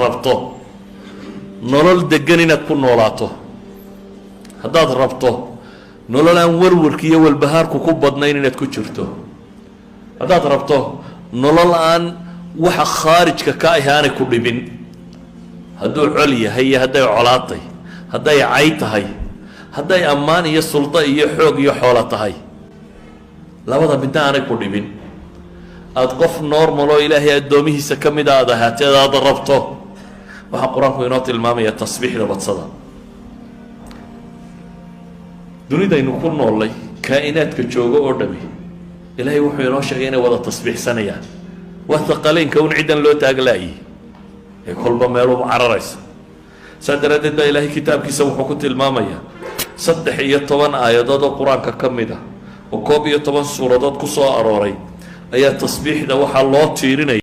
rabto nolol degan inaad ku noolaato, haddaad rabto nolol aan warwarka iyo walbahaarku ku badnayn inaad ku jirto, haddaad rabto nolol aan waxa khaarijka ka ah aanay ku dhibin, hadduu col yahay iyo hadday colaad tahay, hadday cay tahay, hadday ammaan iyo suldo iyo xoog iyo xoolo tahay, labada midna aanay ku dhibin, aada qof normal oo ilaahay addoomihiisa ka mid a aad ahaateed aada rabto, waxaa qur-aanku inoo tilmaamaya tasbiixda badsada. dunidaynu ku noollay kaa'inaadka joogo oo dhami ilaahay wuxuu inoo sheegay inay wada tasbiixsanayaan. waa taqaleynka un ciddan loo taaglaayay ee kolba meeluba cararaysa. saa daraaddeed baa ilaahay kitaabkiisa wuxuu ku tilmaamayaa 13 aayadood oo qur-aanka ka mid ah oo 11 suuradood ku soo arooray ayaa tasbiixda waxaa loo tiirinaya